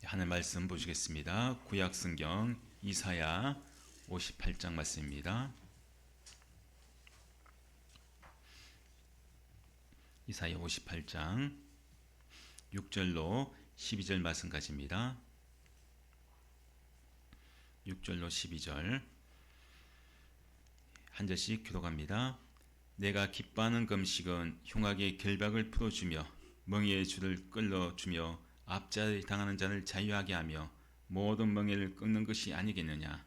하늘 말씀 보시겠습니다. 구약 성경 이사야 58장 말씀입니다. 이사야 58장 6절로 12절 말씀까지입니다. 6절로 12절 한 절씩 기록합니다. 내가 기뻐하는 금식은 흉악의 결박을 풀어주며 멍에의 줄을 끌어주며 압제를 당하는 자를 자유하게 하며 모든 멍에를 끊는 것이 아니겠느냐.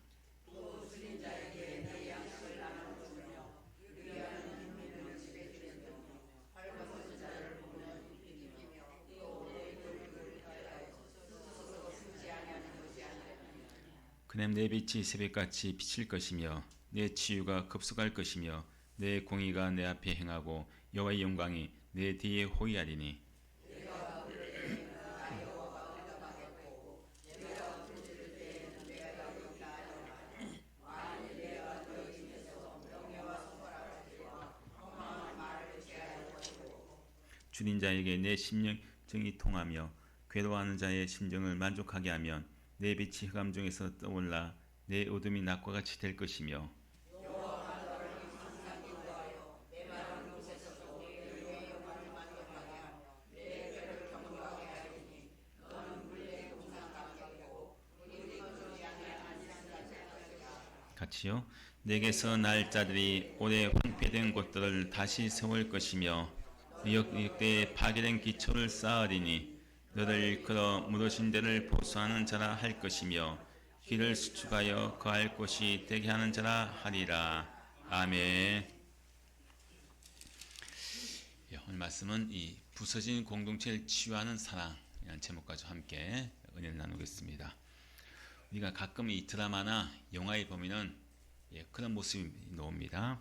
그럼 내 빛이 새벽같이 비칠 것이며 내 치유가 급속할 것이며 내 공의가 내 앞에 행하고 여호와의 영광이 내 뒤에 호위하리니. 줄인 자에게 내 심령이 통하며 괴로워하는 자의 심정을 만족하게 하면 내 빛이 흑암 중에서 떠올라 내 어둠이 낮과 같이 될 것이며. 같이요. 내게서 날짜들이 오래 황폐된 곳들을 다시 세울 것이며 역대에 파괴된 기초를 쌓으리니 너를 일컬어 무너진 데를 보수하는 자라 할 것이며 길을 수축하여 거할 곳이 되게 하는 자라 하리라. 아멘. 오늘 말씀은 이 부서진 공동체를 치유하는 사랑이라는 제목까지 함께 은혜를 나누겠습니다. 우리가 가끔 이 드라마나 영화에 보면은 그런 모습이 나옵니다.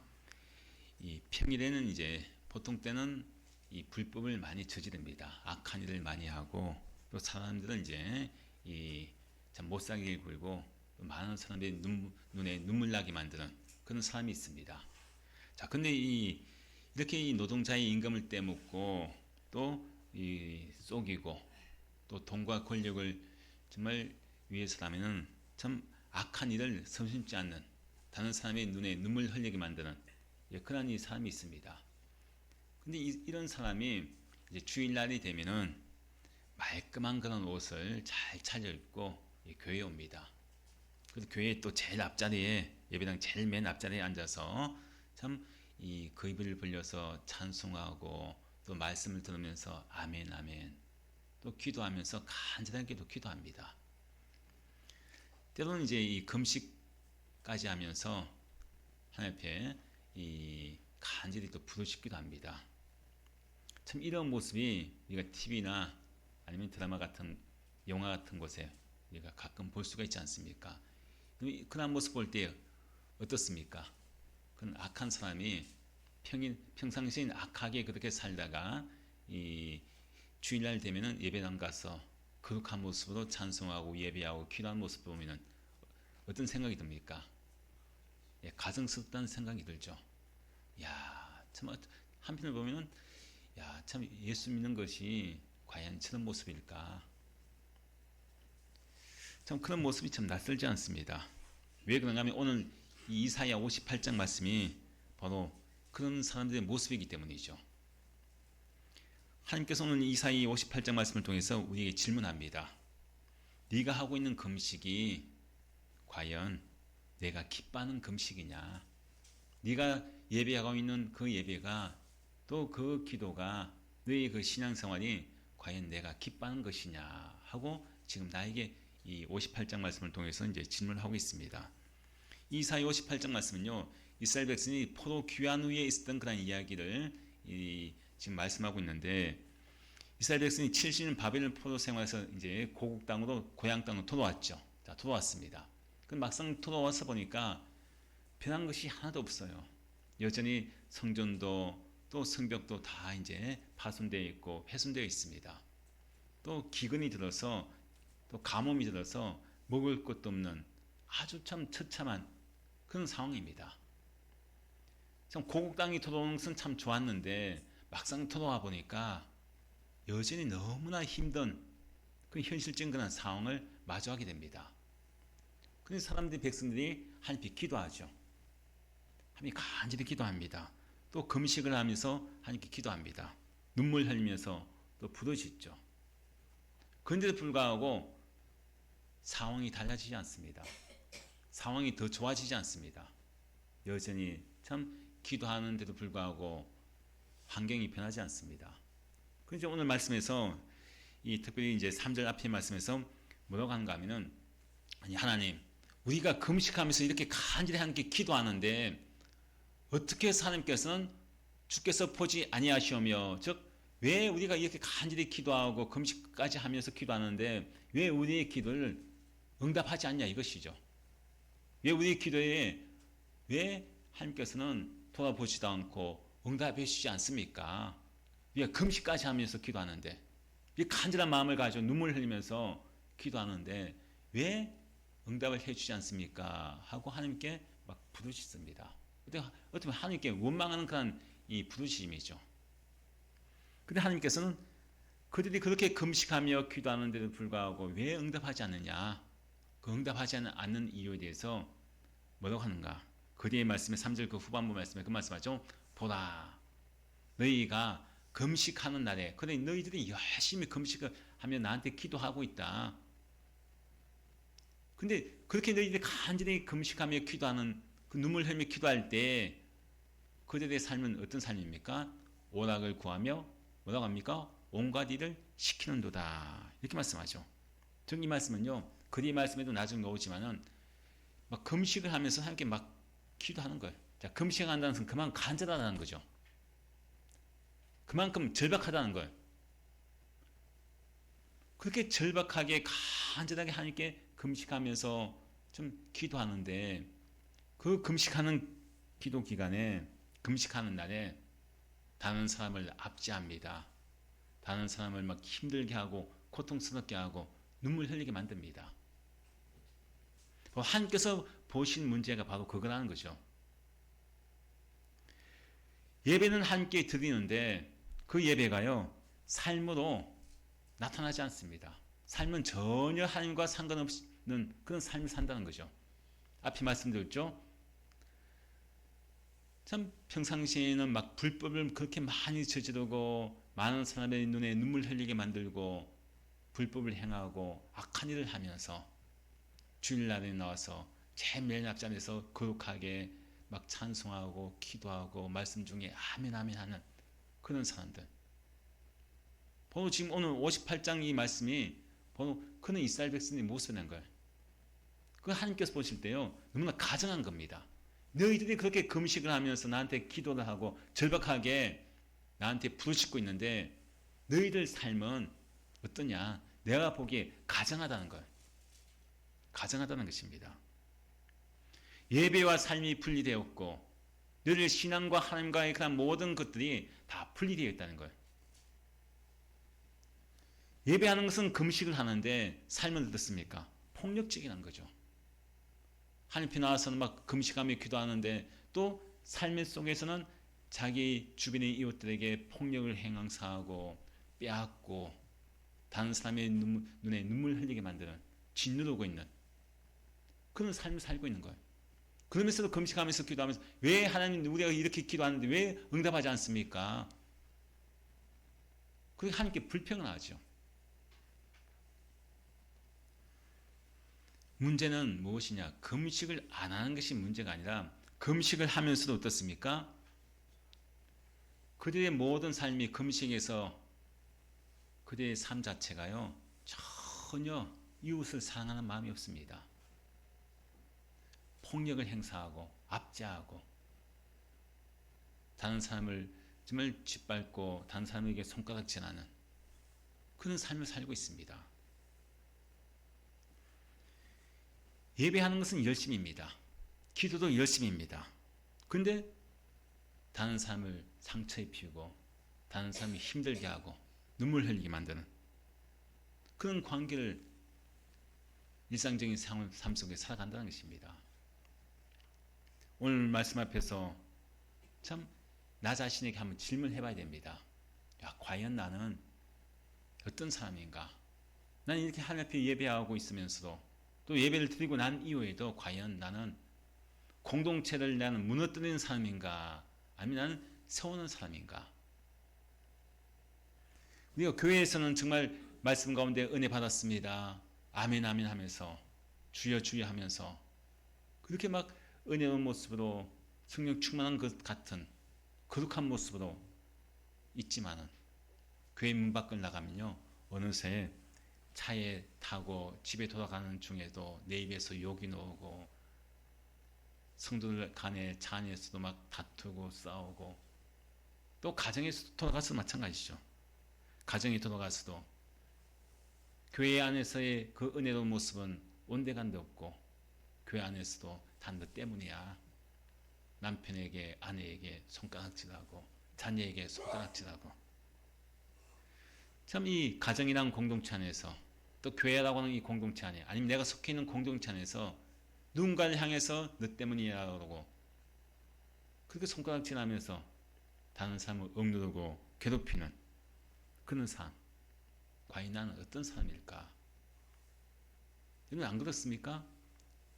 이 평일에는 이제 보통 때는 이 불법을 많이 저지릅니다. 악한 일을 많이 하고 또 사람들은 이제 이 참 못살게 굴고 또 많은 사람들이 눈에 눈물 나게 만드는 그런 사람이 있습니다. 자, 근데 이렇게 이 노동자의 임금을 떼먹고 또 이 속이고 또 돈과 권력을 정말 위해서라면은 참 악한 일을 성심지 않는 다른 사람의 눈에 눈물 흘리게 만드는 그런 이 사람이 있습니다. 근데 이런 사람이 이제 주일날이 되면은 말끔한 그런 옷을 잘 차려입고 교회에 옵니다. 그래서 교회 또 제일 앞자리에 예배당 제일 맨 앞자리에 앉아서 참 이 그 입을 벌려서 찬송하고 또 말씀을 들으면서 아멘 아멘 또 기도하면서 간절하게도 기도합니다. 때로는 이제 이 금식까지 하면서 하나님 앞에 이 간절히 또 부르짖기도 합니다. 참 이런 모습이 우리가 TV나 아니면 드라마 같은 영화 같은 곳에 우리가 가끔 볼 수가 있지 않습니까? 그런 모습 볼 때 어떻습니까? 그런 악한 사람이 평상시엔 악하게 그렇게 살다가 이 주일날 되면은 예배당 가서 거룩한 모습으로 찬송하고 예배하고 기도하는 모습 보면은 어떤 생각이 듭니까? 가증스럽다는 생각이 들죠. 야, 참 한편을 보면은 야, 참 예수 믿는 것이 과연 저런 모습일까? 참 그런 모습이 참 낯설지 않습니다. 왜 그런가 하면 오늘 이 이사야 58장 말씀이 바로 그런 사람들의 모습이기 때문이죠. 하나님께서 오늘 이사야 58장 말씀을 통해서 우리에게 질문합니다. 네가 하고 있는 금식이 과연 내가 기뻐하는 금식이냐? 네가 예배하고 있는 그 예배가 또 그 기도가 너의 그 신앙생활이 과연 내가 기뻐하는 것이냐 하고 지금 나에게 이 58장 말씀을 통해서 이제 질문하고 있습니다. 이사야 58장 말씀은요, 이스라엘 백성이 포로 귀환 후에 있었던 그런 이야기를 지금 말씀하고 있는데, 이스라엘 백성이 70년 바벨론 포로 생활에서 이제 고국 땅으로 고향 땅으로 돌아왔죠. 자, 돌아왔습니다. 그 막상 돌아와서 보니까 변한 것이 하나도 없어요. 여전히 성전도 또 성벽도 다 이제 파손되어 있고 훼손되어 있습니다. 또 기근이 들어서 또 가뭄이 들어서 먹을 것도 없는 아주 참 처참한 그런 상황입니다. 참 고국 땅이 돌아오는 것은 참 좋았는데 막상 돌아와 보니까 여전히 너무나 힘든 그 현실적인 그런 상황을 마주하게 됩니다. 그런데 사람들이 백성들이 하나님께 기도하죠. 하나님 간절히 기도합니다. 또 금식을 하면서 하나님께 기도합니다. 눈물 흘리면서 또 부르짖죠. 그런데도 불구하고 상황이 달라지지 않습니다. 상황이 더 좋아지지 않습니다. 여전히 참 기도하는데도 불구하고 환경이 변하지 않습니다. 그래서 오늘 말씀에서 이 특별히 이제 3절 앞에 말씀에서 뭐라고 하는가 하면은 아니 하나님 우리가 금식하면서 이렇게 간절히 하나님께 기도하는데 어떻게 해서 하나님께서는 주께서 보지 아니하시오며 즉 왜 우리가 이렇게 간절히 기도하고 금식까지 하면서 기도하는데 왜 우리의 기도를 응답하지 않냐 이것이죠. 왜 우리의 기도에 왜 하나님께서는 돌아보지도 않고 응답해 주시지 않습니까? 우리가 금식까지 하면서 기도하는데 이 간절한 마음을 가지고 눈물 흘리면서 기도하는데 왜 응답을 해주지 않습니까? 하고 하나님께 막 부르짖습니다. 어떻게 보면 하나님께 원망하는 그런 이 부르짖음이죠. 근데 하나님께서는 그들이 그렇게 금식하며 기도하는데도 불구하고 왜 응답하지 않느냐? 그 응답하지 않는 이유에 대해서 뭐라고 하는가? 그 뒤에 말씀에 3절 그 후반부 말씀에 그 말씀하죠. 보라 너희가 금식하는 날에 그래 너희들이 열심히 금식을 하며 나한테 기도하고 있다. 근데 그렇게 너희들이 간절히 금식하며 기도하는 그 눈물 흘리며 기도할 때 그들의 삶은 어떤 삶입니까? 오락을 구하며 뭐라고 합니까? 온갖 일을 시키는도다. 이렇게 말씀하죠. 즉 이 말씀은요. 그리 말씀에도 나중에 나오지만은 막 금식을 하면서 함께 막 기도하는 거예요. 자, 금식한다는 것은 그만큼 간절하다는 거죠. 그만큼 절박하다는 거예요. 그렇게 절박하게 간절하게 하나님께 금식하면서 좀 기도하는데 그 금식하는 기도 기간에 금식하는 날에 다른 사람을 압제합니다. 다른 사람을 막 힘들게 하고 고통스럽게 하고 눈물 흘리게 만듭니다. 하나님께서 보신 문제가 바로 그거라는 거죠. 예배는 함께 드리는데 그 예배가요 삶으로 나타나지 않습니다. 삶은 전혀 하나님과 상관없는 그런 삶을 산다는 거죠. 앞에 말씀드렸죠. 참 평상시에는 막 불법을 그렇게 많이 저지르고 많은 사람의 눈에 눈물 흘리게 만들고 불법을 행하고 악한 일을 하면서 주일날에 나와서 제일 맨 앞자리에서 거룩하게 막 찬송하고 기도하고 말씀 중에 아멘 아멘 하는 그런 사람들. 바로 지금 오늘 58장 이 말씀이 바로 그는 이스라엘 백성의 모습을 낸 거예요. 그 하나님께서 보실 때요 너무나 가증한 겁니다. 너희들이 그렇게 금식을 하면서 나한테 기도를 하고 절박하게 나한테 부르짖고 있는데 너희들 삶은 어떠냐? 내가 보기에 가증하다는 거예요. 가증하다는 것입니다. 예배와 삶이 분리되었고 너희들 신앙과 하나님과의 그런 모든 것들이 다 분리되어 있다는 거예요. 예배하는 것은 금식을 하는데 삶은 어떻습니까? 폭력적이라는 거죠. 하나님 앞에 나와서는 막 금식하며 기도하는데 또 삶의 속에서는 자기 주변의 이웃들에게 폭력을 행사하고 빼앗고 다른 사람의 눈에 눈물 흘리게 만드는 짓누르고 있는 그런 삶을 살고 있는 거예요. 그러면서도 금식하면서 기도하면서 왜 하나님 우리가 이렇게 기도하는데 왜 응답하지 않습니까? 그렇게 하나님께 불평을 하죠. 문제는 무엇이냐? 금식을 안 하는 것이 문제가 아니라 금식을 하면서도 어떻습니까? 그들의 모든 삶이 금식에서 그들의 삶 자체가요 전혀 이웃을 사랑하는 마음이 없습니다. 폭력을 행사하고 압제하고 다른 사람을 정말 짓밟고 다른 사람에게 손가락질하는 그런 삶을 살고 있습니다. 예배하는 것은 열심입니다. 기도도 열심입니다. 그런데 다른 사람을 상처 입히고 다른 사람이 힘들게 하고 눈물 흘리게 만드는 그런 관계를 일상적인 삶 속에 살아간다는 것입니다. 오늘 말씀 앞에서 참 나 자신에게 한번 질문해 봐야 됩니다. 야, 과연 나는 어떤 사람인가? 나는 이렇게 하나님 앞에 예배하고 있으면서도 또 예배를 드리고 난 이후에도 과연 나는 공동체를 나는 무너뜨리는 사람인가 아니면 나는 세우는 사람인가? 우리가 교회에서는 정말 말씀 가운데 은혜 받았습니다. 아멘 아멘 하면서 주여 주여 하면서 그렇게 막 은혜로운 모습으로 성령 충만한 것 같은 거룩한 모습으로 있지만은 교회 문 밖을 나가면요 어느새 차에 타고 집에 돌아가는 중에도 내 입에서 욕이 나오고 성도들 간에 차 안에서도 막 다투고 싸우고 또 가정에서 돌아가서도 마찬가지죠. 가정에 돌아가서도 교회 안에서의 그 은혜로운 모습은 온데간데 없고 교회 안에서도 다 너 때문이야. 남편에게 아내에게 손가락질하고 자녀에게 손가락질하고 참 이 가정이란 공동체 안에서 또 교회라고 하는 이 공동체 안에 아니면 내가 속해 있는 공동체 안에서 누군가를 향해서 너 때문이야 그러고 그렇게 손가락질하면서 다른 사람을 억누르고 괴롭히는 그런 삶 과연 나는 어떤 사람일까? 여러분 안 그렇습니까?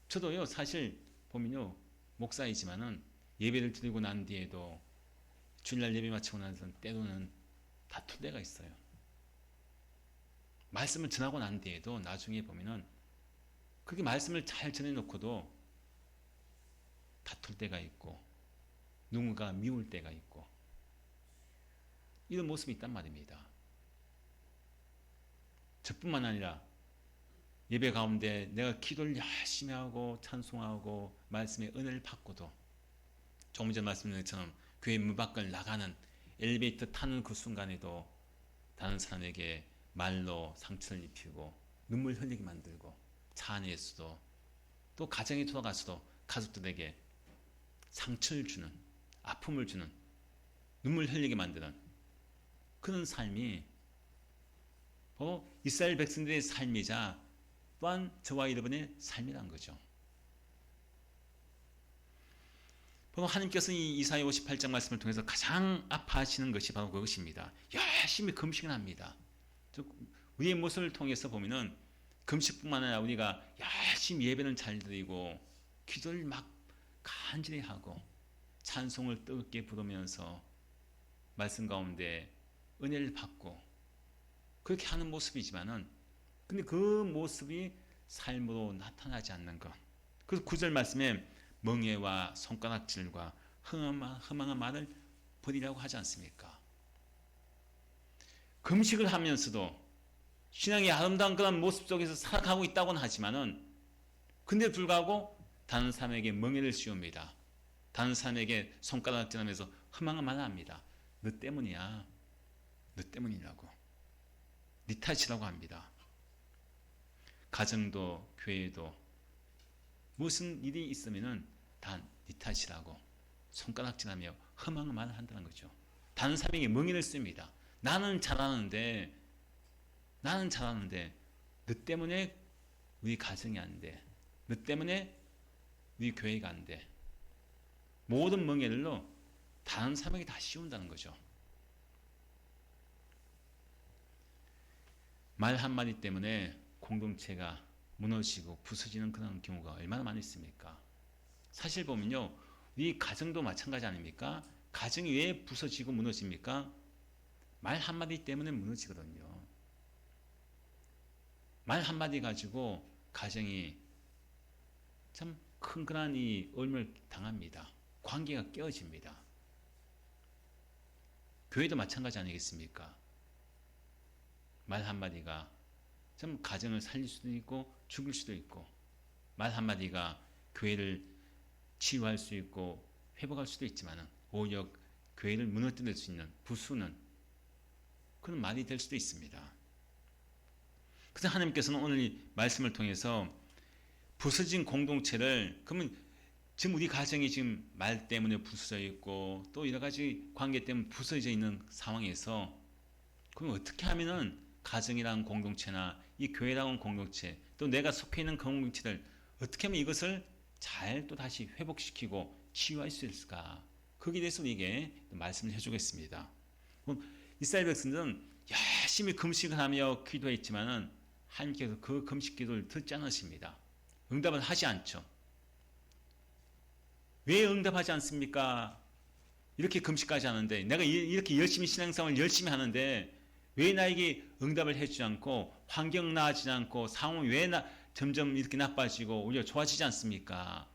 저도요 사실 보면요 목사이지만은 예배를 드리고 난 뒤에도 주일날 예배 마치고 나서 때로는 다툴 때가 있어요. 말씀을 전하고 난 뒤에도 나중에 보면은 그렇게 말씀을 잘 전해놓고도 다툴 때가 있고 누군가 미울 때가 있고 이런 모습이 있단 말입니다. 저뿐만 아니라 예배 가운데 내가 기도를 열심히 하고 찬송하고 말씀의 은혜를 받고도 조금 전 말씀드린 것처럼 교회 문 밖을 나가는 엘리베이터 타는 그 순간에도 다른 사람에게 말로 상처를 입히고 눈물 흘리게 만들고 차 안에서도 또 가정에 돌아가서도 가족들에게 상처를 주는 아픔을 주는 눈물 흘리게 만드는 그런 삶이 바로 이스라엘 백성들의 삶이자 또한 저와 여러분의 삶이란 거죠. 바로 하나님께서 이 이사야 58장 말씀을 통해서 가장 아파하시는 것이 바로 그것입니다. 열심히 금식을 합니다. 우리의 모습을 통해서 보면은 금식뿐만 아니라 우리가 열심히 예배는 잘 드리고 기도를 막 간절히 하고 찬송을 뜨겁게 부르면서 말씀 가운데 은혜를 받고 그렇게 하는 모습이지만은 근데 그 모습이 삶으로 나타나지 않는 것. 그래서 9절 말씀에 멍에와 손가락질과 흠망한 말을 버리라고 하지 않습니까? 금식을 하면서도 신앙의 아름다운 그런 모습 속에서 살아가고 있다고는 하지만은 근데 불구하고 다른 사람에게 멍에를 씌웁니다. 다른 사람에게 손가락질하면서 흠망한 말을 합니다. 너 때문이야. 너 때문이라고. 네 탓이라고 합니다. 가정도 교회도 무슨 일이 있으면은 다 네 탓이라고 손가락질하며 흠망한 말을 한다는 거죠. 다른 사람에게 멍에를 씁니다. 나는 잘하는데 너 때문에 우리 가정이 안 돼. 너 때문에 우리 교회가 안 돼. 모든 멍에를로 다른 사람에게 다 씌운다는 거죠. 말 한마디 때문에 공동체가 무너지고 부서지는 그런 경우가 얼마나 많이 있습니까? 사실 보면요. 우리 가정도 마찬가지 아닙니까? 가정이 왜 부서지고 무너집니까? 말 한마디 때문에 무너지거든요. 말 한마디 가지고 가정이 참 큰 그런 이 얼음을 당합니다. 관계가 깨어집니다. 교회도 마찬가지 아니겠습니까? 말 한마디가 참 가정을 살릴 수도 있고 죽일 수도 있고 말 한마디가 교회를 치유할 수 있고 회복할 수도 있지만 오히려 교회를 무너뜨릴 수 있는 부수는 그런 말이 될 수도 있습니다. 그래서 하나님께서는 오늘 이 말씀을 통해서 부서진 공동체를 그러면 지금 우리 가정이 지금 말 때문에 부서져 있고 또 여러 가지 관계 때문에 부서져 있는 상황에서 그럼 어떻게 하면은 가정이라는 공동체나 이 교회라는 공동체 또 내가 속해 있는 공동체를 어떻게 하면 이것을 잘 또 다시 회복시키고 치유할 수 있을까? 거기에 대해서 우리에게 말씀을 해주겠습니다. 이스라엘 백성들은 열심히 금식을 하며 기도했지만은 하나님께서 그 금식 기도를 듣지 않으십니다. 응답을 하지 않죠. 왜 응답하지 않습니까? 이렇게 금식까지 하는데, 내가 이렇게 열심히 신앙생활을 열심히 하는데 왜 나에게 응답을 해주지 않고, 환경 나아지지 않고, 상황이 왜 점점 이렇게 나빠지고 오히려 좋아지지 않습니까?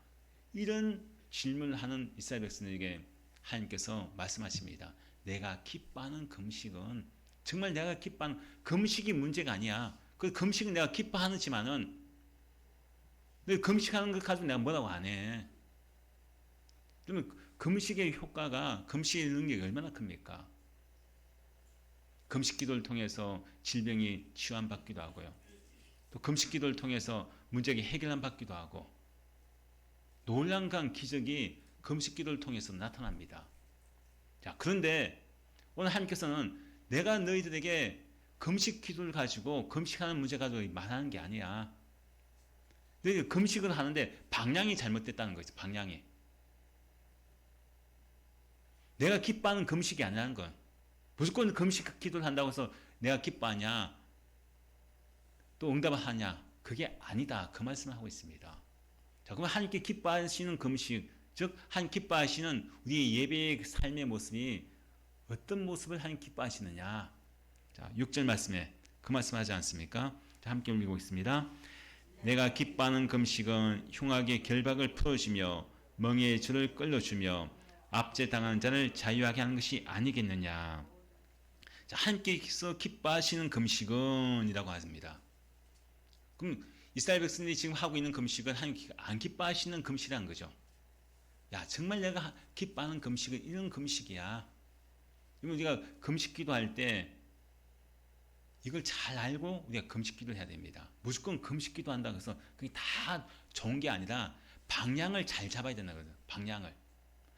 이런 질문을 하는 이스라엘 백성에게 하나님께서 말씀하십니다. 내가 기뻐하는 금식은, 정말 내가 기뻐하는 금식이 문제가 아니야. 그 금식은 내가 기뻐하지만은 금식하는 것 가지고 내가 뭐라고 안 해. 그러면 금식의 효과가, 금식의 능력이 얼마나 큽니까? 금식 기도를 통해서 질병이 치유받기도 하고요. 또 금식 기도를 통해서 문제가 해결받기도 하고, 놀라운 기적이 금식 기도를 통해서 나타납니다. 자, 그런데 오늘 하나님께서는 내가 너희들에게 금식 기도를 가지고, 금식하는 문제 가지고 말하는 게 아니야. 너희들 금식을 하는데 방향이 잘못됐다는 거죠. 방향이. 내가 기뻐하는 금식이 아니라는 거야. 무조건 금식 기도를 한다고 해서 내가 기뻐하냐, 또 응답을 하냐, 그게 아니다. 그 말씀을 하고 있습니다. 자, 그럼 하나님께 기뻐하시는 금식, 즉 하나님 기뻐하시는 우리의 예배의 삶의 모습이 어떤 모습을 하나님 기뻐하시느냐. 자, 6절 말씀에 그 말씀하지 않습니까? 자, 함께 읽고 있습니다. 내가 기뻐하는 금식은 흉악의 결박을 풀어주며 멍에의 줄을 끌어주며 압제당하는 자를 자유하게 하는 것이 아니겠느냐. 자, 하나님께서 기뻐하시는 금식은 이라고 하십니다. 그럼 이스라엘 백성들이 지금 하고 있는 금식은 하나님께서 안 기뻐하시는 금식이라는 거죠. 야, 정말 내가 기뻐하는 금식은 이런 금식이야. 우리가 금식 기도할 때 이걸 잘 알고 우리가 금식 기도를 해야 됩니다. 무조건 금식 기도한다고 해서 그게 다 좋은 게 아니라 방향을 잘 잡아야 된다는 거죠. 방향을.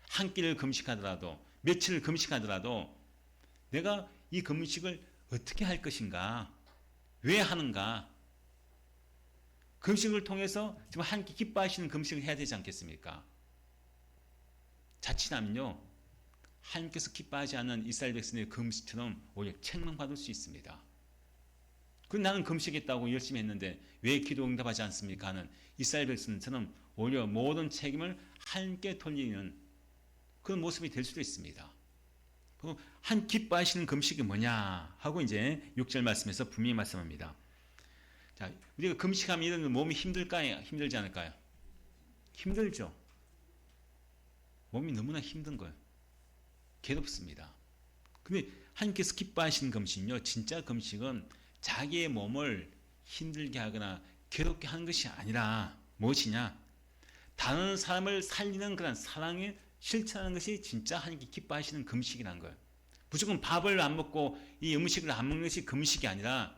한 끼를 금식하더라도, 며칠을 금식하더라도 내가 이 금식을 어떻게 할 것인가, 왜 하는가. 금식을 통해서 지금 하나님께 기뻐하시는 금식을 해야 되지 않겠습니까? 자칫하면요, 하나님께서 기뻐하지 않는 이스라엘 백성의 금식처럼 오히려 책망받을 수 있습니다. 그 나는 금식했다고 열심히 했는데 왜 기도 응답하지 않습니까? 하는 이스라엘 백성처럼 오히려 모든 책임을 하나님께 돌리는 그런 모습이 될 수도 있습니다. 한 기뻐하시는 금식이 뭐냐 하고 이제 6절 말씀에서 분명히 말씀합니다. 자, 우리가 금식하면 이런 몸이 힘들까요? 힘들지 않을까요? 힘들죠. 몸이 너무나 힘든 거예요. 괴롭습니다. 근데 하나님께서 기뻐하시는 금식은요, 진짜 금식은 자기의 몸을 힘들게 하거나 괴롭게 하는 것이 아니라 무엇이냐? 다른 사람을 살리는 그런 사랑을 실천하는 것이 진짜 하나님께 기뻐하시는 금식이라는 거예요. 무조건 밥을 안 먹고 이 음식을 안 먹는 것이 금식이 아니라,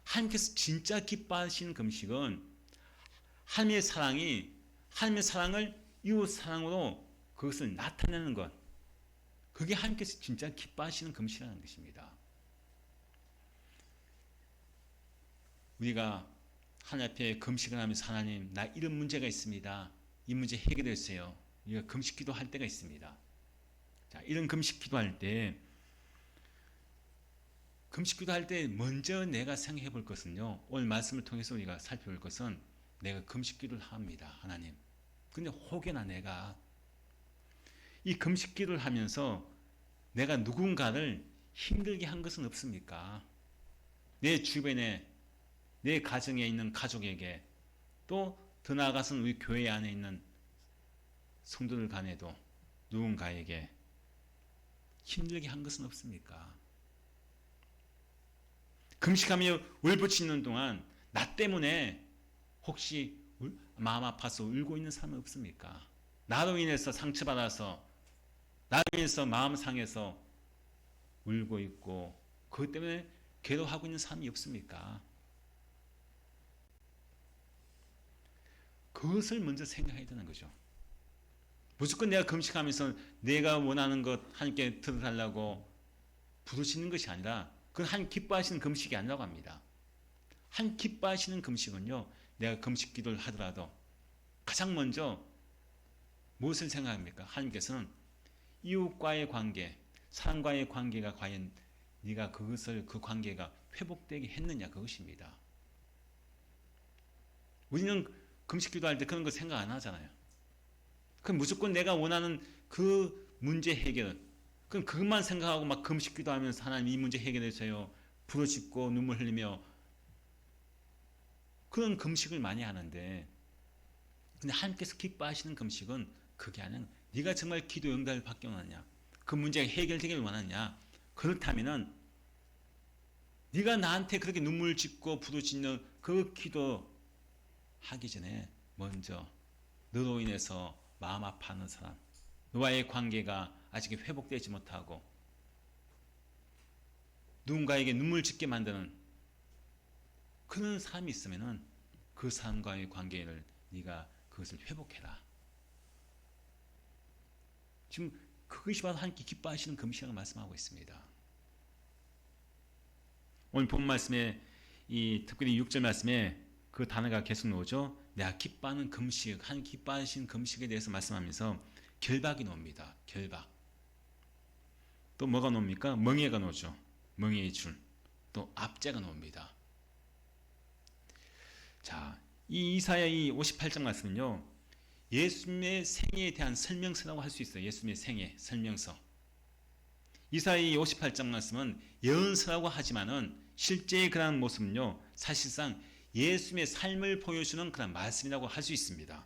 하나님께서 진짜 기뻐하시는 금식은 하나님의 사랑을 이웃 사랑으로 그것을 나타내는 것. 그게 하나님께서 진짜 기뻐하시는 금식이라는 것입니다. 우리가 하나님 앞에 금식을 하면서, 하나님, 나 이런 문제가 있습니다. 이 문제 해결해 주세요. 우리가 금식 기도할 때가 있습니다. 자, 이런 금식 기도할 때, 금식 기도할 때 먼저 내가 생각해 볼 것은요, 오늘 말씀을 통해서 우리가 살펴볼 것은, 내가 금식 기도를 합니다. 하나님. 근데 혹여나 내가 이 금식 기도를 하면서 내가 누군가를 힘들게 한 것은 없습니까? 내 주변에, 내 가정에 있는 가족에게, 또 더 나아가서는 우리 교회 안에 있는 성도들 간에도 누군가에게 힘들게 한 것은 없습니까? 금식하며 울부짖는 동안 나 때문에 혹시 마음 아파서 울고 있는 사람은 없습니까? 나로 인해서 상처받아서, 나로 인해서 마음 상해서 울고 있고 그것 때문에 괴로워하고 있는 사람이 없습니까? 그것을 먼저 생각해야 되는 거죠. 무조건 내가 금식하면서 내가 원하는 것 하나님께 들어달라고 부르시는 것이 아니라, 그건 하나님 기뻐하시는 금식이 아니라고 합니다. 하나님 기뻐하시는 금식은요, 내가 금식 기도를 하더라도 가장 먼저 무엇을 생각합니까? 하나님께서는 이웃과의 관계, 사람과의 관계가 과연 네가 그것을 그 관계가 회복되게 했느냐 그것입니다. 우리는 금식 기도할 때 그런 거 생각 안 하잖아요. 그럼 무조건 내가 원하는 그 문제 해결, 그럼 그것만 생각하고 막 금식 기도하면서 하나님 이 문제 해결해 주세요. 부르짖고 눈물 흘리며 그런 금식을 많이 하는데, 근데 하나님께서 기뻐하시는 금식은 그게 아니야. 네가 정말 기도 응답을 받기 원하냐, 그 문제가 해결되기를 원하냐, 그렇다면은 네가 나한테 그렇게 눈물 짓고 부르짖는 그 기도 하기 전에 먼저 너로 인해서 마음 아파하는 사람, 너와의 관계가 아직 회복되지 못하고 누군가에게 눈물 짓게 만드는 그런 사람이 있으면은 그 사람과의 관계를 네가 그것을 회복해라. 지금 그것이 바로 하나님께 기뻐하시는 금식이라고 말씀하고 있습니다. 오늘 본 말씀에 특별히 6절 말씀에 그 단어가 계속 나오죠. 내가 기뻐하는 금식, 하나님 기뻐하시는 금식에 대해서 말씀하면서 결박이 나옵니다. 결박. 또 뭐가 나옵니까? 멍에가 나오죠. 멍에의 줄. 또 압제가 나옵니다. 자, 이 이사야 58장 말씀은요, 예수님의 생애에 대한 설명서라고 할 수 있어요. 예수님의 생애 설명서. 이사야 58장 말씀은 예언서라고 하지만은 실제의 그런 모습은요, 사실상 예수님의 삶을 보여주는 그런 말씀이라고 할 수 있습니다.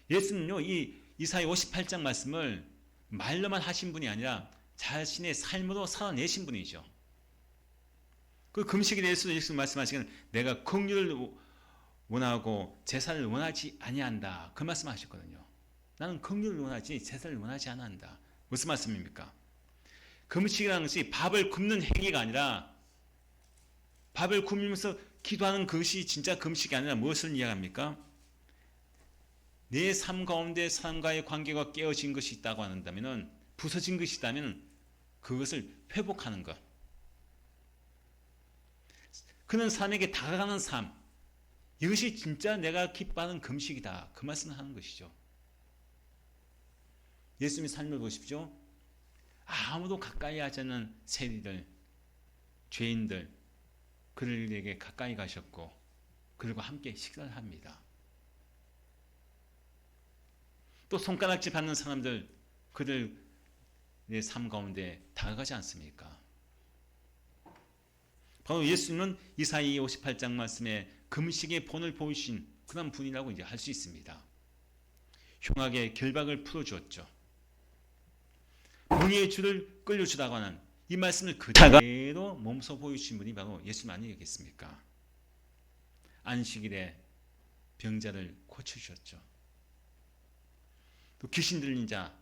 예수님은요, 이 이사야 58장 말씀을 말로만 하신 분이 아니라 자신의 삶으로 살아내신 분이죠. 그 금식에 대해서 예수님 말씀하시기는 내가 긍휼을 원하고 제사를 원하지 아니한다, 그 말씀하셨거든요. 나는 긍휼을 원하지 제사를 원하지 않는다. 무슨 말씀입니까? 금식이라는 것이 밥을 굶는 행위가 아니라, 밥을 굶으면서 기도하는 것이 진짜 금식이 아니라 무엇을 이야기합니까? 내 삶 가운데 사람과의 관계가 깨어진 것이 있다고 한다면, 부서진 것이 있다면 그것을 회복하는 것. 그는 사람에게 다가가는 삶, 이것이 진짜 내가 기뻐하는 금식이다, 그 말씀을 하는 것이죠. 예수님의 삶을 보십시오. 아무도 가까이 하지 않는 세리들, 죄인들, 그들에게 가까이 가셨고 그들과 함께 식사를 합니다. 또 손가락질 받는 사람들, 그들의 삶 가운데 다가가지 않습니까? 바로 예수님은 이사야 58장 말씀에 금식의 본을 보이신 그런 분이라고 이제 할 수 있습니다. 흉악의 결박을 풀어주었죠. 멍에의 줄을 끌려주다고 하는 이 말씀을 그대로 몸소 보여주신 분이 바로 예수님 아니겠습니까? 안식일에 병자를 고쳐주셨죠. 또 귀신 들린 자,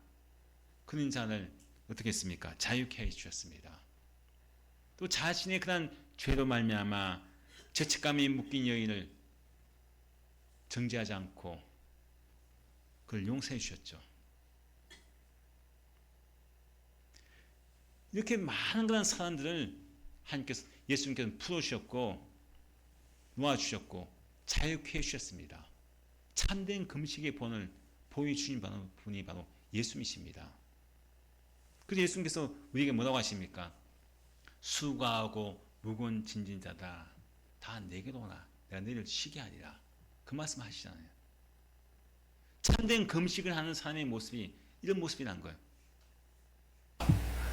그런 자를 어떻게 했습니까? 자유케 해주셨습니다. 또 자신의 그런 죄로 말미암아 죄책감이 묶인 여인을 정죄하지 않고 그를 용서해 주셨죠. 이렇게 많은 그런 사람들을 하나님께서, 예수님께서 풀어주셨고 놓아주셨고 자유케 해주셨습니다. 참된 금식의 본을 보여주신 분이 바로 예수님이십니다. 그래서 예수님께서 우리에게 뭐라고 하십니까? 수고하고 무거운 짐진 자다, 다 내게로 오라, 내가 너희를 쉬게 하리라, 그 말씀 하시잖아요. 참된 금식을 하는 사람의 모습이 이런 모습이란 거예요.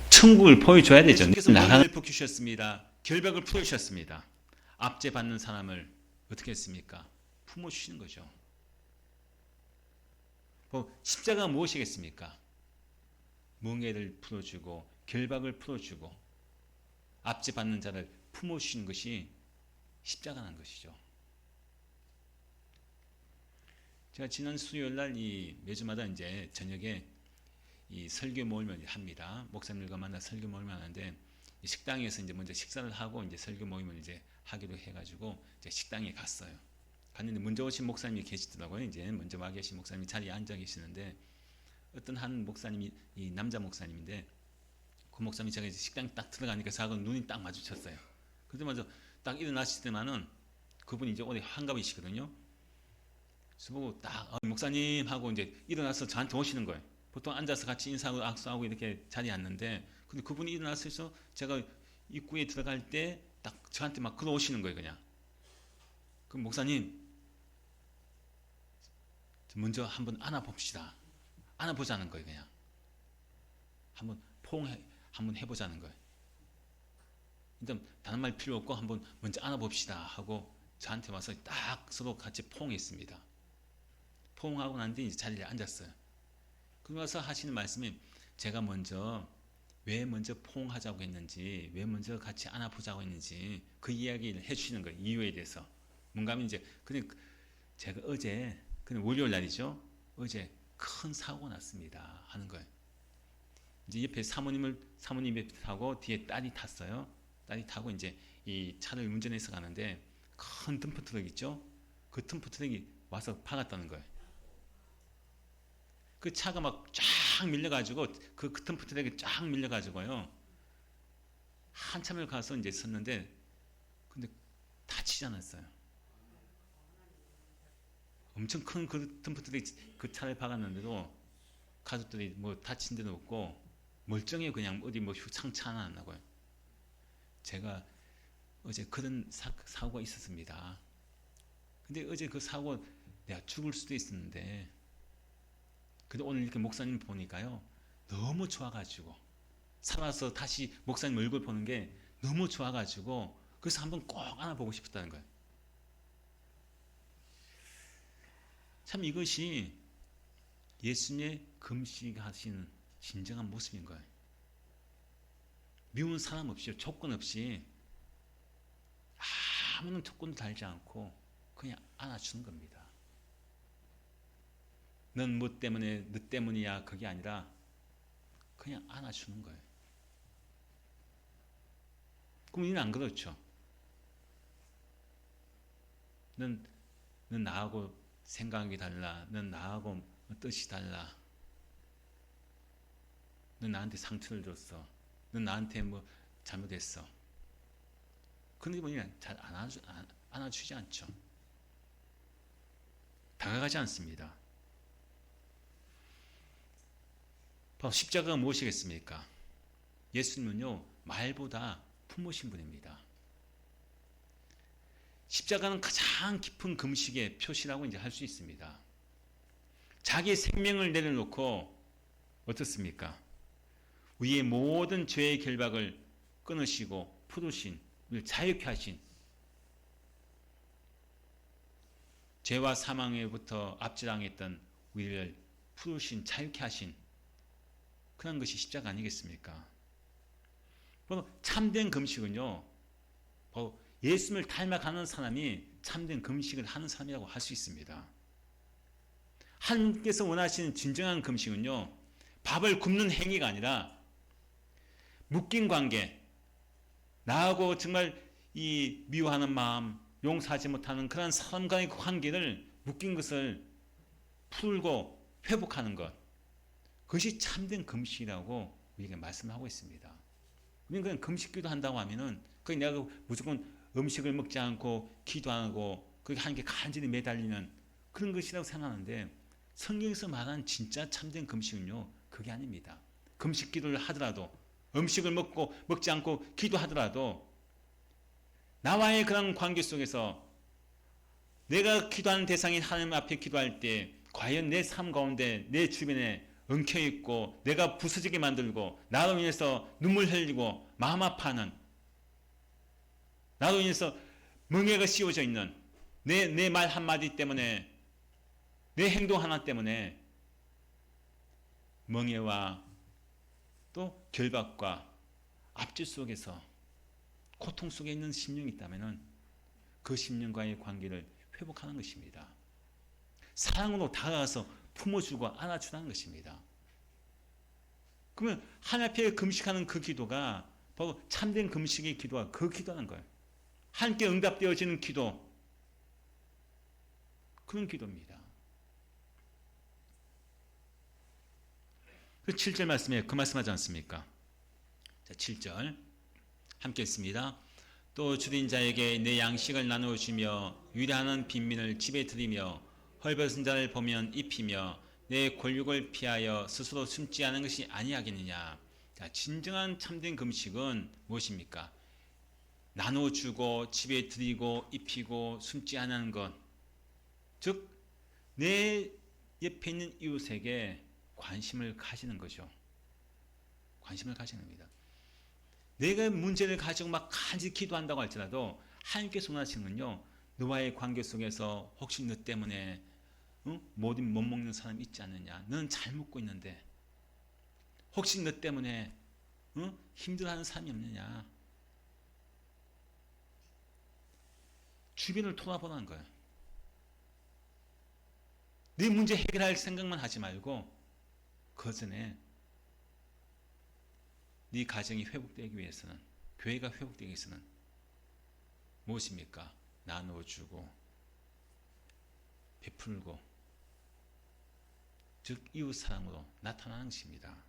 천국을 보여줘야 되죠. 예수님께서 나가는 벗기셨습니다. 결박을 풀어주셨습니다. 압제 받는 사람을 어떻게 했습니까? 품어주시는 거죠. 십자가가 무엇이겠습니까? 멍에를 풀어주고 결박을 풀어주고 압제 받는 자를 품어주시는 것이 십자가라는 것이죠. 제가 지난 수요일날 매주마다 이제 저녁에 이 설교 모임을 합니다. 목사님들과 만나 설교 모임을 하는데, 식당에서 이제 먼저 식사를 하고 이제 설교 모임을 이제 하기로 해가지고 이제 식당에 갔어요. 갔는데 먼저 오신 목사님이 계시더라고요. 이제 먼저 와 계신 목사님이 자리에 앉아 계시는데, 어떤 한 목사님이, 이 남자 목사님인데, 그 목사님이 제가 이제 식당 딱 들어가니까 저하고 눈이 딱 마주쳤어요. 그러자마자 딱 일어나실 때만은 그분이 이제 오래 환갑이시거든요. 그래서 보고 딱 목사님 하고 이제 일어나서 저한테 오시는 거예요. 보통 앉아서 같이 인사하고 악수하고 이렇게 자리에 앉는데, 근데 그분이 일어나서 제가 입구에 들어갈 때 딱 저한테 막 걸어오시는 거예요. 그냥. 그 목사님 먼저 한번 안아봅시다. 안아보자는 거예요. 그냥. 한번 한번 해보자는 거예요. 일단 다른 말 필요 없고 한번 먼저 안아봅시다 하고 저한테 와서 딱 서로 같이 포옹했습니다. 포옹하고 난 뒤에 자리에 앉았어요. 그러고 나서 하시는 말씀이 제가 왜 먼저 포옹하자고 했는지, 왜 먼저 같이 안아보자고 했는지 그 이야기를 해주시는 거예요. 이유에 대해서. 뭔가 하면 이제 그냥 제가 어제 그냥 월요일 날이죠. 어제 큰 사고가 났습니다 하는 거예요. 이제 옆에 사모님 옆에 타고 뒤에 딸이 탔어요. 딸이 타고 이제 이 차를 운전해서 가는데 큰 덤프트럭 있죠. 그 덤프트럭이 와서 박았다는 거예요. 그 차가 막 쫙 밀려가지고 그 덤프트럭이 쫙 밀려가지고요. 한참을 가서 이제 섰는데 근데 다치지 않았어요. 엄청 큰 그 덤프트럭이 그 차를 박았는데도 가족들이 뭐 다친 데도 없고 멀쩡해. 그냥 어디 뭐 상처 하나 안 나고요. 제가 어제 그런 사고가 있었습니다. 근데 어제 그 사고 내가 죽을 수도 있었는데 근데 오늘 이렇게 목사님 보니까요 너무 좋아가지고 살아서 다시 목사님 얼굴 보는 게 너무 좋아가지고 그래서 한번 꼭 안아보고 싶었다는 거예요. 참 이것이 예수님의 금식하시는 진정한 모습인 거예요. 미운 사람 없이 조건 없이 아무런 조건도 달지 않고 그냥 안아주는 겁니다. 넌 뭐 때문에 너 때문이야 그게 아니라 그냥 안아주는 거예요. 그럼 우리는 안 그렇죠. 넌 나하고 생각이 달라. 넌 나하고 뜻이 달라. 넌 나한테 상처를 줬어. 넌 나한테 뭐 잘못했어. 그런데 뭐냐 잘 안아주지 않죠. 다가가지 않습니다. 바로 십자가가 무엇이겠습니까? 예수님은요 말보다 품으신 분입니다. 십자가는 가장 깊은 금식의 표시라고 이제 할 수 있습니다. 자기 생명을 내려놓고 어떻습니까? 우리의 모든 죄의 결박을 끊으시고 풀으신, 우리를 자유케 하신, 죄와 사망에부터 압제당했던 우리를 풀으신, 자유케 하신 그런 것이 십자가 아니겠습니까? 바로 참된 금식은요, 바로 예수님을 닮아가는 사람이 참된 금식을 하는 사람이라고 할 수 있습니다. 하나님께서 원하시는 진정한 금식은요, 밥을 굶는 행위가 아니라 묶인 관계, 나하고 정말 이 미워하는 마음, 용서하지 못하는 그런 사람과의 관계를 묶인 것을 풀고 회복하는 것, 그것이 참된 금식이라고 우리에게 말씀하고 있습니다. 우리는 그냥 금식기도 한다고 하면은 그냥 내가 무조건 음식을 먹지 않고 기도하고 그게 한 게 간절히 매달리는 그런 것이라고 생각하는데 성경에서 말하는 진짜 참된 금식은요 그게 아닙니다. 금식 기도를 하더라도 음식을 먹지 않고 기도하더라도 나와의 그런 관계 속에서 내가 기도하는 대상인 하나님 앞에 기도할 때 과연 내 삶 가운데 내 주변에 엉켜있고 내가 부서지게 만들고 나로 인해서 눈물 흘리고 마음 아파하는 나로 인해서 멍해가 씌워져 있는 내 말 한마디 때문에 내 행동 하나 때문에 멍해와 또 결박과 압제 속에서 고통 속에 있는 심령이 있다면 그 심령과의 관계를 회복하는 것입니다. 사랑으로 다가가서 품어주고 안아주라는 것입니다. 그러면 하나님 앞에 금식하는 그 기도가 바로 참된 금식의 기도가 그 기도라는 거예요. 하나님께 응답되어지는 기도, 그런 기도입니다. 그 7절 말씀에 그 말씀하지 않습니까? 자, 7절 함께 읽습니다. 또 줄인 자에게 내 양식을 나누어 주며 유래하는 빈민을 집에 들이며 헐벗은 자를 보면 입히며 내 권력을 피하여 스스로 숨지 않은 것이 아니하겠느냐. 자, 진정한 참된 금식은 무엇입니까? 나눠주고 집에 드리고 입히고 숨지 않는 것. 즉, 내 옆에 있는 이웃에게 관심을 가지는 거죠. 관심을 가지는 겁니다. 내가 문제를 가지고 막 간절히 기도한다고 할지라도 하나님께서 원하시는 건요, 너와의 관계 속에서 혹시 너 때문에 못 먹는 사람 있지 않느냐? 너는 잘 먹고 있는데 혹시 너 때문에 힘들어하는 사람이 없느냐? 주변을 돌아보라는 거예요. 네 문제 해결할 생각만 하지 말고 그 전에 네 가정이 회복되기 위해서는, 교회가 회복되기 위해서는 무엇입니까? 나눠주고 베풀고, 즉 이웃사랑으로 나타나는 것입니다.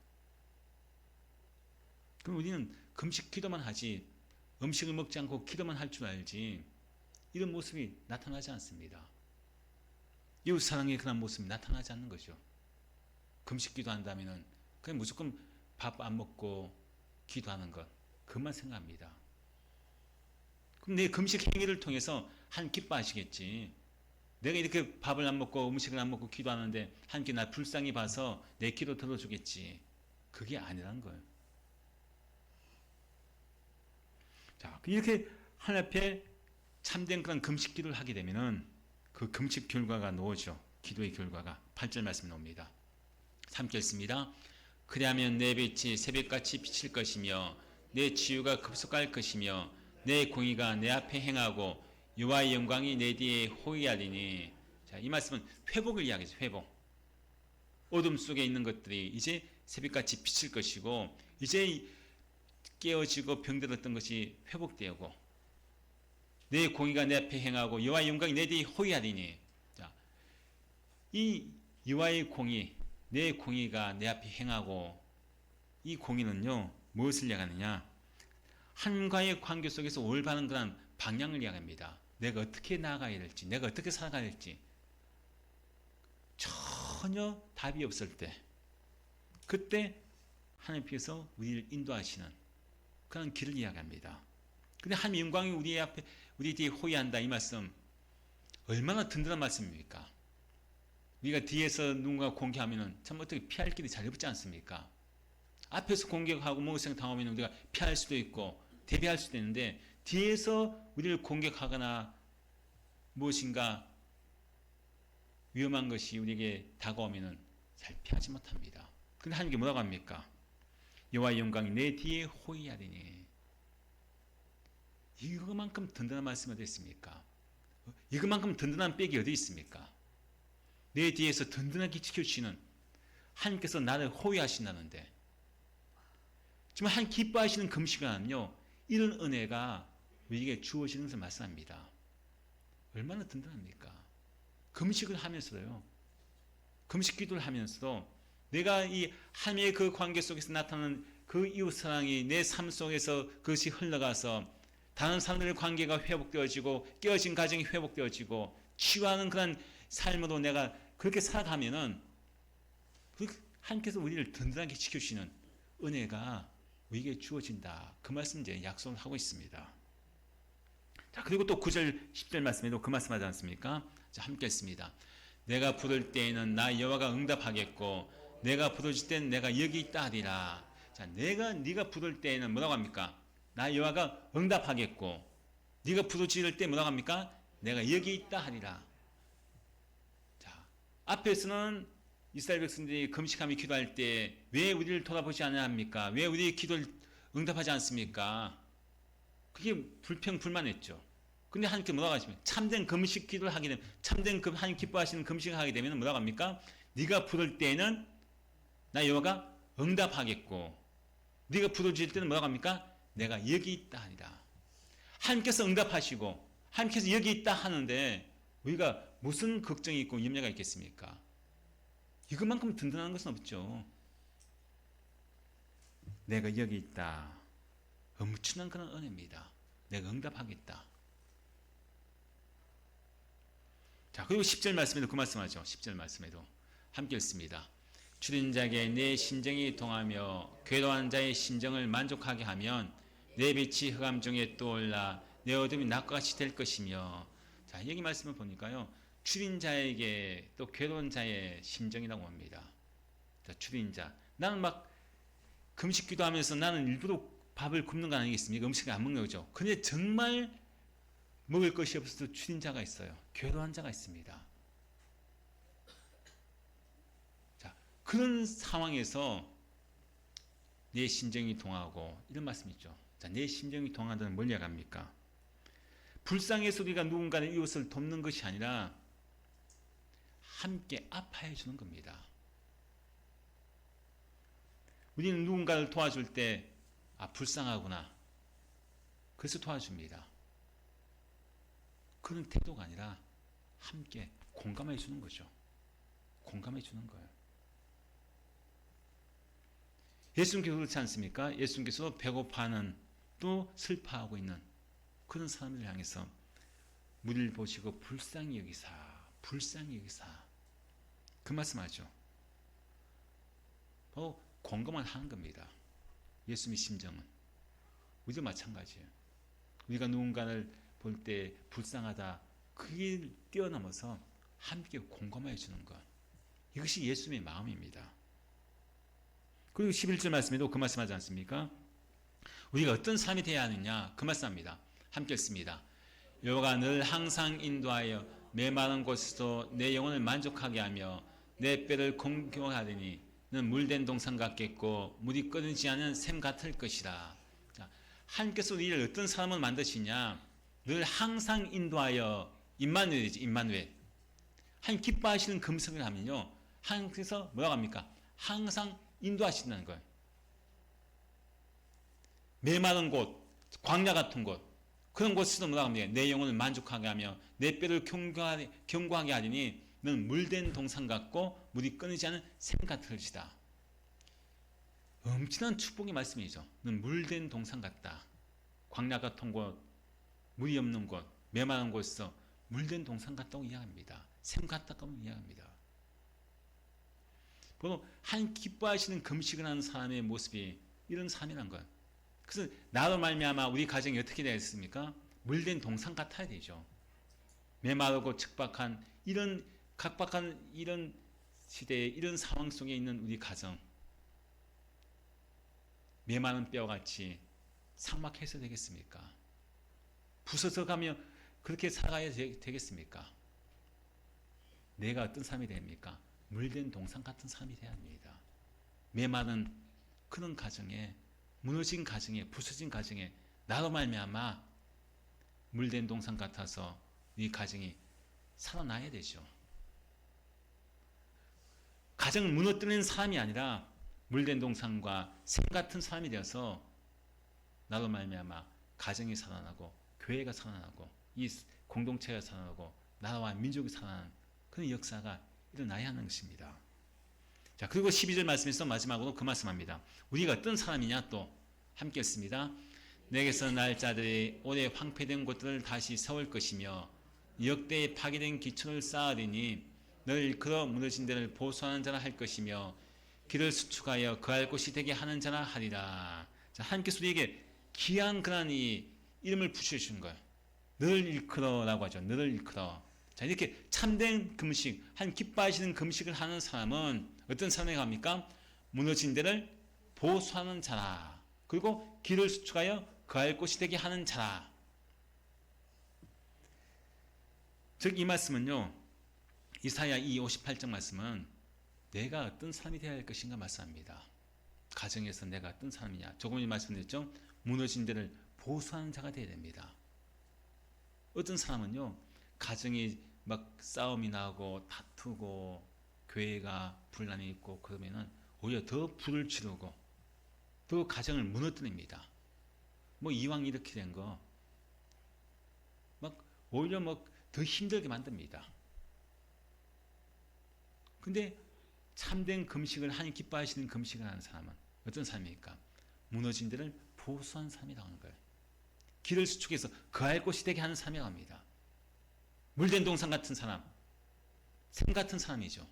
그럼 우리는 금식 기도만 하지 음식을 먹지 않고 기도만 할 줄 알지 이런 모습이 나타나지 않습니다. 이웃사랑의 그런 모습이 나타나지 않는 거죠. 금식 기도한다면 그냥 무조건 밥 안 먹고 기도하는 것, 그것만 생각합니다. 그럼 내 금식 행위를 통해서 하나님 기뻐하시겠지. 내가 이렇게 밥을 안 먹고 음식을 안 먹고 기도하는데 하나님께 나 불쌍히 봐서 내 기도 들어주겠지. 그게 아니란 거예요. 자, 이렇게 하나님 앞에 참된 그런 금식 기도를 하게 되면은 그 금식 결과가 나오죠. 기도의 결과가 8절 말씀 나옵니다. 3절 읽습니다. 그리하면 내 빛이 새벽같이 비칠 것이며 내 치유가 급속할 것이며 내 공의가 내 앞에 행하고 여호와의 영광이 내 뒤에 호위하리니. 자, 이 말씀은 회복을 이야기하죠. 회복. 어둠 속에 있는 것들이 이제 새벽같이 비칠 것이고 이제 깨어지고 병들었던 것이 회복되고 내 공의가 내 앞에 행하고 여호와의 영광이 내 뒤에 호위하리니. 자, 이 여호와의 공의, 내 공의가 내 앞에 행하고, 이 공의는요 무엇을 이야기하느냐? 하나님과의 관계 속에서 올바른 그런 방향을 이야기합니다. 내가 어떻게 나아가야 될지, 내가 어떻게 살아가야 될지 전혀 답이 없을 때, 그때 하나님께서 우리를 인도하시는 그런 길을 이야기합니다. 근데 하나님 영광이 우리 앞에, 우리 뒤에 호위한다, 이 말씀 얼마나 든든한 말씀입니까? 우리가 뒤에서 누군가 공격하면 참 어떻게 피할 길이 잘 없지 않습니까? 앞에서 공격하고 모욕성 당하면 우리가 피할 수도 있고 대비할 수도 있는데 뒤에서 우리를 공격하거나 무엇인가 위험한 것이 우리에게 다가오면 잘 피하지 못합니다. 근데 하나님께 뭐라고 합니까? 여호와의 영광이 내 뒤에 호위하리니. 이거만큼 든든한 말씀이 어디 있습니까? 이거만큼 든든한 백이 어디 있습니까? 내 뒤에서 든든하게 지켜주시는 하나님께서 나를 호위하신다는데, 정말 하나님 기뻐하시는 금시간은요 이런 은혜가 우리에게 주어지는 것을 말씀합니다. 얼마나 든든합니까? 금식을 하면서도요, 금식 기도를 하면서도 내가 이 하나님의 그 관계 속에서 나타나는 그 이웃사랑이 내 삶 속에서 그것이 흘러가서 다른 사람들의 관계가 회복되어지고 깨어진 가정이 회복되어지고 치유하는 그런 삶으로 내가 그렇게 살아가면은 하나님께서 우리를 든든하게 지켜주시는 은혜가 우리에게 주어진다. 그 말씀 이제 약속을 하고 있습니다. 자, 그리고 또 9절 10절 말씀에도 그 말씀하지 않습니까? 자, 함께 했습니다. 내가 부를 때에는 나 여호와가 응답하겠고 내가 부르짖을 때는 내가 여기 있다 하리라. 자, 네가 부를 때에는 뭐라고 합니까? 나 여호와가 응답하겠고, 네가 부르짖을 때 뭐라고 합니까? 내가 여기 있다 하리라. 자, 앞에서는 이스라엘 백성들이 금식하며 기도할 때 왜 우리를 돌아보지 않아야 합니까? 왜 우리의 기도를 응답하지 않습니까? 그게 불평불만했죠. 근데 하나님께 뭐라고 하십니까? 참된 금식 기도를 하게 되면, 참된 하나님 기뻐하시는 금식을 하게 되면 뭐라고 합니까? 네가 부를 때에는 나 여호와가 응답하겠고, 네가 부르짖을 때는 뭐라고 합니까? 내가 여기 있다 하리라. 하나님께서 응답하시고 하나님께서 여기 있다 하는데 우리가 무슨 걱정이 있고 염려가 있겠습니까? 이것만큼 든든한 것은 없죠. 내가 여기 있다. 엄청난 그런 은혜입니다. 내가 응답하겠다. 자, 그리고 10절 말씀에도 그 말씀하죠. 10절 말씀에도 함께 읽습니다. 줄인 자에게 내 심정이 동하며 괴로운 자의 심정을 만족하게 하면 내 빛이 흑암 중에 떠올라 내 어둠이 낮과 같이 될 것이며. 자, 여기 말씀을 보니까요, 줄인 자에게 또 괴로운 자의 심정이라고 합니다. 자, 줄인 자, 나는 막 금식 기도하면서 나는 일부러 밥을 굶는 거 아니겠습니까? 음식을 안 먹는 거죠. 근데 정말 먹을 것이 없어서 줄인 자가 있어요. 괴로운 자가 있습니다. 자, 그런 상황에서 내 심정이 동하고, 이런 말씀이 있죠. 자, 내 심정이 동하다는 뭘 이야기합니까? 불쌍해서 우리가 누군가의 이웃을 돕는 것이 아니라 함께 아파해 주는 겁니다. 우리는 누군가를 도와줄 때 불쌍하구나, 그래서 도와줍니다. 그런 태도가 아니라 함께 공감해 주는 거죠. 공감해 주는 거예요. 예수님께서 그렇지 않습니까? 예수님께서 배고파하는, 또 슬퍼하고 있는 그런 사람을 향해서 무리를 보시고 불쌍히 여기사 그 말씀하죠. 바로 공감을 하는 겁니다. 예수님의 심정은. 우리도 마찬가지예요. 우리가 누군가를 볼 때 불쌍하다, 그게 뛰어넘어서 함께 공감해 주는 것, 이것이 예수님의 마음입니다. 그리고 11절 말씀에도 그 말씀하지 않습니까? 우리가 어떤 삶이 되어야 하느냐, 그 말씀합니다. 함께 읽습니다. 여호와가 늘 항상 인도하여 메마른 곳에서 내 영혼을 만족하게 하며 내 뼈를 공경하더니 는 물된 동산 같겠고 물이 끊이지 않은 샘 같을 것이라. 자, 하나님께서 우리를 어떤 사람을 만드시냐, 늘 항상 인도하여, 임마누엘이지, 임마누엘. 하나님 기뻐하시는 금성을 하면요, 하나님께서 뭐라고 합니까? 항상 인도하신다는 거예요. 메마른 곳, 광야 같은 곳, 그런 곳에서도 뭐라고 합니까? 내 영혼을 만족하게 하며 내 뼈를 견고하게 하리니 는 물된 동산 같고 물이 끊이지 않은 샘 같을 것이다. 엄청난 축복의 말씀이죠. 는 물된 동산 같다. 광야 같은 곳, 물이 없는 곳, 메마른 곳에서 물된 동산 같다고 이야기합니다. 샘 같다고 이야기합니다. 바로 한 기뻐하시는 금식을 하는 사람의 모습이 이런 삶이란 것. 그래서 나로 말미암아 우리 가정이 어떻게 되겠습니까? 물된 동산 같아야 되죠. 메마르고 척박한 이런 각박한 이런 시대에, 이런 상황 속에 있는 우리 가정, 메마른 뼈같이 삭막해서 되겠습니까? 부서져 가며 그렇게 살아야 되겠습니까? 내가 어떤 삶이 됩니까? 물된 동산 같은 삶이 되어야 합니다. 메마른 그런 가정에, 무너진 가정에, 부서진 가정에 나로 말미암아 물된 동산 같아서 이 가정이 살아나야 되죠. 가정을 무너뜨리는 사람이 아니라 물된 동산과 샘 같은 사람이 되어서 나로 말미암아 가정이 살아나고 교회가 살아나고 이 공동체가 살아나고 나라와 민족이 살아나는 그런 역사가 일어나야 하는 것입니다. 자, 그리고 12절 말씀에서 마지막으로 그 말씀합니다. 우리가 어떤 사람이냐, 또 함께 읽습니다. 내게서 날 자들이 오래 황폐된 곳들을 다시 세울 것이며 역대에 파괴된 기초를 쌓으리니 늘 일컬어 무너진 데를 보수하는 자라 할 것이며 길을 수축하여 거할 곳이 되게 하는 자라 하리라. 자, 하나님께서 우리에게 귀한 그런 이 이름을 붙여주신 거예요. 늘 일컬어라고 하죠. 늘 일컬어. 자, 이렇게 참된 금식, 한 기뻐하시는 금식을 하는 사람은 어떤 사람에게 합니까? 무너진 데를 보수하는 자라. 그리고 길을 수축하여 거할 곳이 되게 하는 자라. 즉 이 말씀은요, 이사야 58장 말씀은 내가 어떤 사람이 되어야 할 것인가 말씀합니다. 가정에서 내가 어떤 사람이냐, 조금 전에 말씀드렸죠. 무너진 데를 보수하는 자가 되어야 됩니다. 어떤 사람은요, 가정이 막 싸움이 나고 다투고 교회가 분란이 있고 그러면은 오히려 더 불을 지르고 또 가정을 무너뜨립니다. 뭐 이왕 이렇게 된 거 막 오히려 막 더 힘들게 만듭니다. 근데 참된 금식을, 하나님 기뻐하시는 금식을 하는 사람은 어떤 사람입니까? 무너진 데를 보수한 사람이라고 하는 거예요. 길을 수축해서 거할 곳이 되게 하는 사람이라고 합니다. 물된 동산 같은 사람, 샘 같은 사람이죠.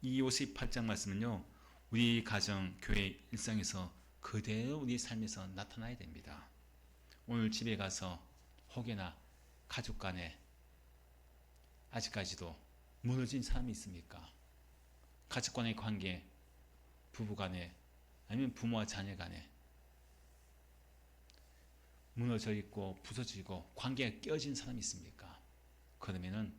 이 58장 말씀은요, 우리 가정, 교회 일상에서 그대로 우리 삶에서 나타나야 됩니다. 오늘 집에 가서 혹여나 가족 간에 아직까지도 무너진 사람이 있습니까? 가족 간의 관계, 부부 간에, 아니면 부모와 자녀 간에 무너져 있고 부서지고 관계가 깨어진 사람이 있습니까? 그러면은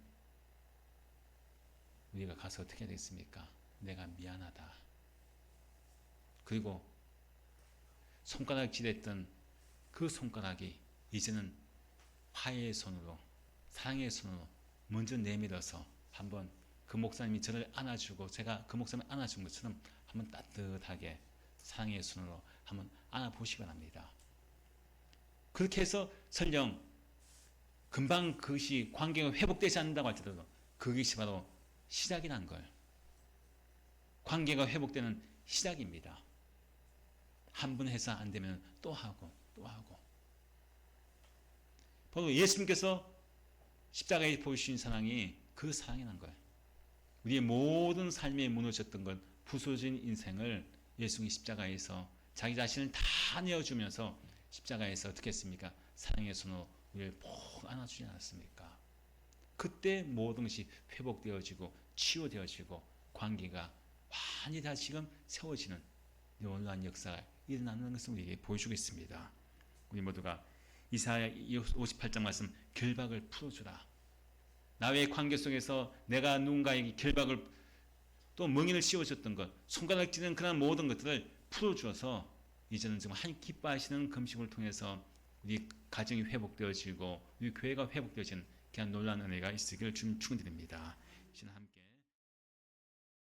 우리가 가서 어떻게 해야 되겠습니까? 내가 미안하다. 그리고 손가락 질했던 그 손가락이 이제는 화해의 손으로, 사랑의 손으로 먼저 내밀어서 한번 그 목사님이 저를 안아주고 제가 그 목사님을 안아준 것처럼 한번 따뜻하게 사랑의 손으로 한번 안아보시기 바랍니다. 그렇게 해서 설령 금방 그것이 관계가 회복되지 않는다고 할지라도 그것이 바로 시작이란 걸. 관계가 회복되는 시작입니다. 한 번 해서 안 되면 또 하고 또 하고. 바로 예수님께서 십자가에 보여주신 사랑이 그 사랑이란 거예요. 우리의 모든 삶에 무너졌던 것, 부서진 인생을 예수님이 십자가에서 자기 자신을 다 내어주면서 십자가에서 어떻게 했습니까? 사랑의 손으로 우리를 푹 안아주지 않았습니까? 그때 모든 것이 회복되어지고 치유되어지고 관계가 완전히 다 지금 세워지는 놀라운 역사가 일어나는 것을 우리에게 보여주고 있습니다. 우리 모두가 이사야 58장 말씀, 결박을 풀어주라. 나의 관계 속에서 내가 누군가에게 결박을 또 멍인을 씌워줬던 것, 손가락 찌는 그런 모든 것들을 풀어주어서 이제는 정말 하나님 기뻐하시는 금식을 통해서 우리 가정이 회복되어지고 우리 교회가 회복되어지는 그런 놀라운 은혜가 있으기를 주님 축원드립니다. 함께